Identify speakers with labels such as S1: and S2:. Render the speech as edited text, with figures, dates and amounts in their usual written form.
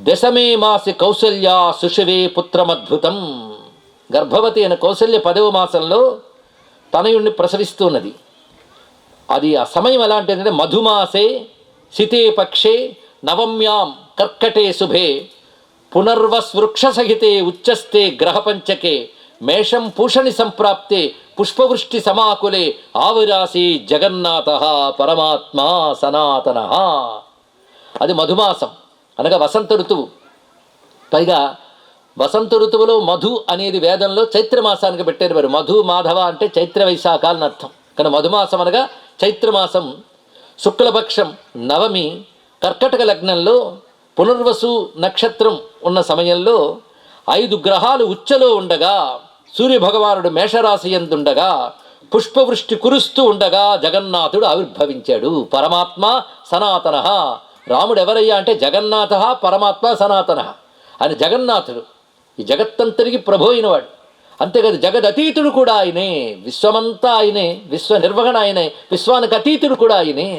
S1: దశమే మాసి కౌసల్య సుషవే పుత్రమద్భుతం. గర్భవతి అయిన కౌసల్య 10వ మాసంలో తనయుణ్ణి ప్రసవిస్తున్నది. అది ఆ సమయం ఎలాంటిదంటే మధుమాసే శితే పక్షే నవమ్యాం కర్కటే శుభే పునర్వస్వృక్షసహితే ఉచ్చస్తే గ్రహపంచకే మేషం పూషణి సంప్రాప్తే పుష్పవృష్టి సమాకులే ఆవిరాసి జగన్నాథ పరమాత్మా సనాతన. అది మధుమాసం అనగా వసంత ఋతువు. పైగా వసంత ఋతువులో మధు అనేది వేదంలో చైత్రమాసానికి పెట్టారు. మరి మధు మాధవ అంటే చైత్ర వైశాఖాలని అర్థం. కానీ మధుమాసం అనగా చైత్రమాసం శుక్లపక్షం నవమి కర్కటక లగ్నంలో పునర్వసు నక్షత్రం ఉన్న సమయంలో 5 గ్రహాలు ఉచ్చలో ఉండగా సూర్యభగవానుడు మేషరాశి యందుండగా పుష్పవృష్టి కురుస్తూ ఉండగా జగన్నాథుడు ఆవిర్భవించాడు. పరమాత్మ సనాతన. రాముడు ఎవరయ్యా అంటే జగన్నాథ పరమాత్మ సనాతన. ఆయన జగన్నాథుడు, ఈ జగత్తంతరికి ప్రభు అయినవాడు. అంతేకాదు జగదతీతుడు కూడా ఆయనే, విశ్వమంతా ఆయనే, విశ్వ నిర్వహణ ఆయనే, విశ్వానికి అతీతుడు కూడా ఆయనే.